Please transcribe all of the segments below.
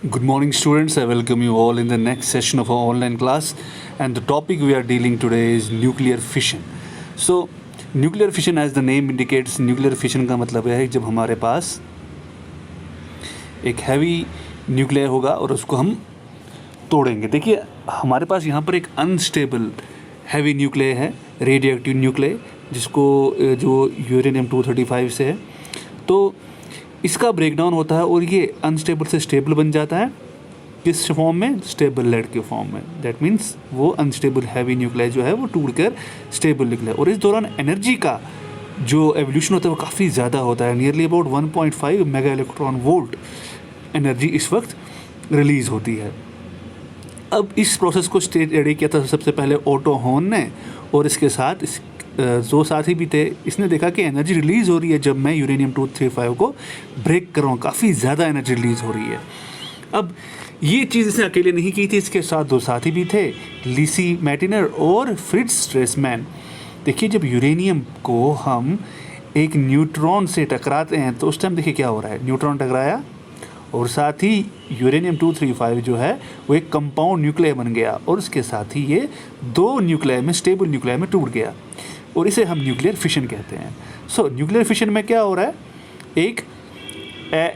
Good morning, students. I welcome you all in the next session of our online class. And the topic we are dealing today is nuclear fission. So, nuclear fission, as the name indicates, nuclear fission का मतलब है जब हमारे पास एक heavy nuclear होगा और उसको हम तोड़ेंगे. देखिए, हमारे पास यहाँ पर एक अनस्टेबल हैवी न्यूक्लियर है, रेडियोएक्टिव न्यूक्लियर, जिसको जो यूरेनियम 235 से है. तो इसका ब्रेकडाउन होता है और ये अनस्टेबल से स्टेबल बन जाता है. किस फॉर्म में? स्टेबल लेड के फॉर्म में. दैट मीन्स वो अनस्टेबल हैवी न्यूक्लियर जो है वो टूटकर स्टेबल निकला. और इस दौरान एनर्जी का जो एवोल्यूशन होता है वो काफ़ी ज़्यादा होता है. Nearly about 1.5 mega electron volt energy इस वक्त रिलीज़ होती है. अब इस प्रोसेस को स्टडी किया था सबसे पहले ओटो हॉर्न ने, और इसके साथ जो साथी भी थे, इसने देखा कि एनर्जी रिलीज़ हो रही है जब मैं यूरेनियम 235 को ब्रेक कर रहा हूँ. काफ़ी ज़्यादा एनर्जी रिलीज़ हो रही है. अब ये चीज़ इसने अकेले नहीं की थी, इसके साथ दो साथी भी थे, लीसी मैटिनर और फ्रिट्ज स्ट्रेसमैन. देखिए, जब यूरेनियम को हम एक न्यूट्रॉन से टकराते हैं तो उस टाइम देखिए क्या हो रहा है. न्यूट्रॉन टकराया और साथ ही यूरेनियम 235 जो है वो एक कंपाउंड न्यूक्लियर बन गया, और उसके साथ ही ये दो न्यूक्लियर में, स्टेबल न्यूक्लियर में टूट गया, और इसे हम न्यूक्लियर फिशन कहते हैं. सो न्यूक्लियर फिशन में क्या हो रहा है? एक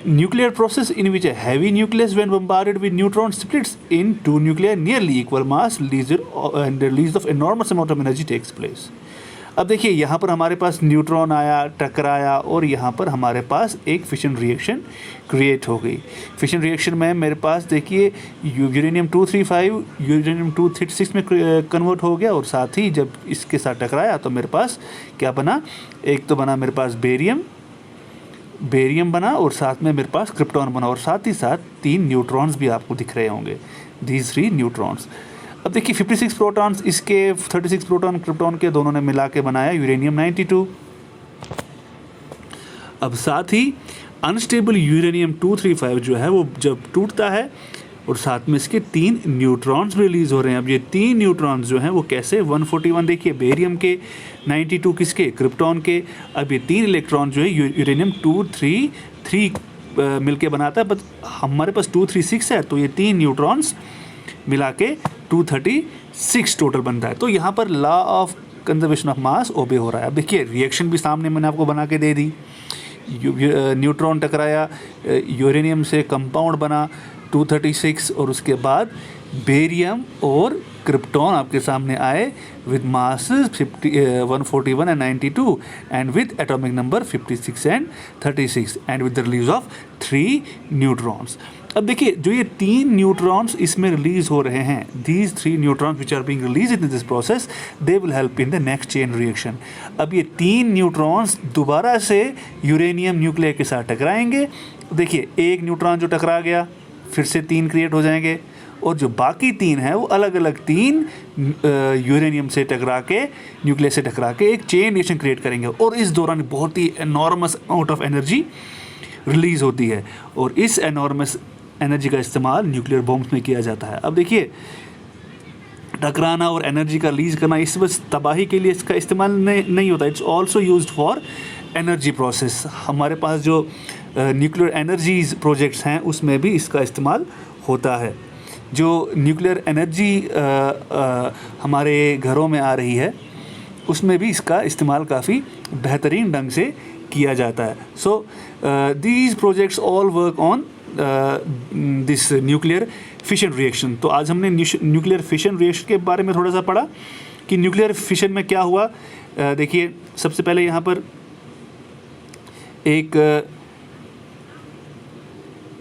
nuclear process in which a heavy nucleus when bombarded with neutron splits in two nuclei nearly equal mass, and the release of enormous amount of energy takes place. अब देखिए, यहाँ पर हमारे पास न्यूट्रॉन आया, टकराया, और यहाँ पर हमारे पास एक फिशन रिएक्शन क्रिएट हो गई. फिशन रिएक्शन में मेरे पास देखिए यूरेनियम 235 यूरेनियम 236 में कन्वर्ट हो गया, और साथ ही जब इसके साथ टकराया तो मेरे पास क्या बना? एक तो बना मेरे पास बेरियम बना, और साथ में मेरे पास क्रिप्टॉन बना, और साथ ही साथ 3 न्यूट्रॉन्स भी आपको दिख रहे होंगे, दीज 3 न्यूट्रॉन्स. अब देखिए 56 प्रोटॉन्स इसके, 36 प्रोटॉन क्रिप्टॉन के, दोनों ने मिला के बनाया यूरेनियम 92. अब साथ ही अनस्टेबल यूरेनियम 235 जो है वो जब टूटता है और साथ में इसके 3 न्यूट्रॉन्स रिलीज़ हो रहे हैं. अब ये 3 न्यूट्रॉन्स जो हैं वो कैसे? 141 देखिए बेरियम के, 92 किसके? क्रिप्टॉन के. अब ये 3 इलेक्ट्रॉन जो है यूरेनियम 233 मिलके बनाता है, बट हमारे पास 236 है, तो ये 3 न्यूट्रॉन्स मिला के 236 टोटल बनता है. तो यहाँ पर law of conservation of mass obey हो रहा है. अब देखिए रिएक्शन भी सामने मैंने आपको बना के दे दी. न्यूट्रॉन टकराया, यूरेनियम से कंपाउंड बना 236, और उसके बाद बेरियम और क्रिप्टॉन आपके सामने आए with masses 141 and 92, and with atomic number 56 and 36, and with the release of 3 neutrons. अब देखिए, जो ये 3 न्यूट्रॉन्स इसमें रिलीज हो रहे हैं, these 3 neutrons which are being release in this process, they will help in the next chain reaction. अब ये 3 न्यूट्रॉन्स दोबारा से यूरेनियम न्यूक्लियर के साथ टकराएंगे. देखिए, एक न्यूट्रॉन जो टकरा गया, फिर से 3 क्रिएट हो जाएंगे, और जो बाकी 3 हैं वो अलग अलग 3 यूरेनियम से टकरा के, न्यूक्लियर से टकरा के एक चेन रिएक्शन क्रिएट करेंगे. और इस दौरान बहुत ही enormous amount of energy release होती है, और इस एनॉर्मस एनर्जी का इस्तेमाल न्यूक्लियर बॉम्ब्स में किया जाता है. अब देखिए, टकराना और एनर्जी का रिलीज़ करना इस बस तबाही के लिए इसका इस्तेमाल नहीं होता. It's also used for energy process. हमारे पास जो न्यूक्लियर एनर्जीज प्रोजेक्ट्स हैं उसमें भी इसका इस्तेमाल होता है. जो न्यूक्लियर एनर्जी हमारे घरों में आ रही है उसमें भी इसका इस्तेमाल काफ़ी बेहतरीन ढंग से किया जाता है. So these projects all work on this nuclear fission reaction. तो आज हमने न्यूक्लियर फिशन रिएक्शन के बारे में थोड़ा सा पढ़ा कि न्यूक्लियर फिशन में क्या हुआ. देखिए, सबसे पहले यहाँ पर एक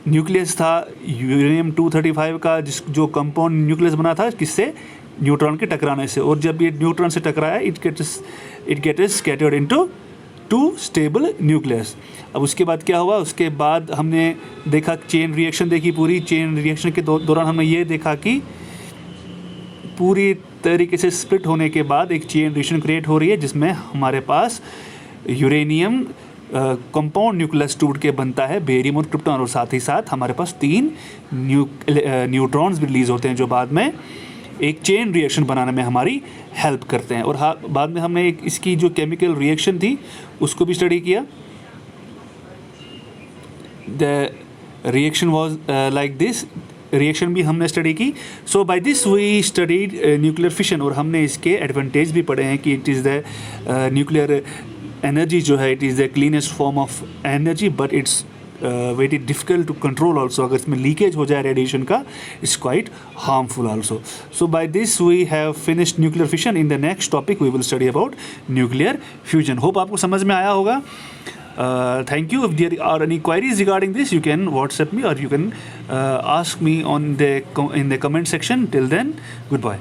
न्यूक्लियस था यूरेनियम 235 का, जो कंपाउंड न्यूक्लियस बना था किससे? न्यूट्रॉन के टकराने से. और जब ये न्यूट्रॉन से टकराया, it gets scattered into 2 stable nucleus. अब उसके बाद क्या हुआ? उसके बाद हमने देखा चेन रिएक्शन, देखी पूरी चेन रिएक्शन के दौरान हमने ये देखा कि पूरी तरीके से स्प्लिट होने के बाद एक चेन रिएक्शन क्रिएट हो रही है, जिसमें हमारे पास यूरेनियम कंपाउंड न्यूक्लियस टूट के बनता है बेरियम और क्रिप्टॉन, और साथ ही साथ हमारे पास 3 न्यूट्रॉन्स भी रिलीज़ होते हैं जो बाद में एक चेन रिएक्शन बनाने में हमारी हेल्प करते हैं. और बाद में हमने एक इसकी जो केमिकल रिएक्शन थी उसको भी स्टडी किया. Reaction was like this, reaction भी हमने स्टडी की. So by this we studied nuclear fission, और हमने इसके एडवांटेज भी पढ़े हैं कि it is the nuclear energy जो है, it is the cleanest form of energy, but it's very difficult to control also. अगर इसमें लीकेज हो जाए रेडिएशन का, it's quite harmful also. So by this we have finished nuclear fission. In the next topic we will study about nuclear fusion. Hope आपको समझ में आया होगा. Thank you. If there are any queries regarding this, you can WhatsApp me or you can ask me in the comment section. Till then, goodbye.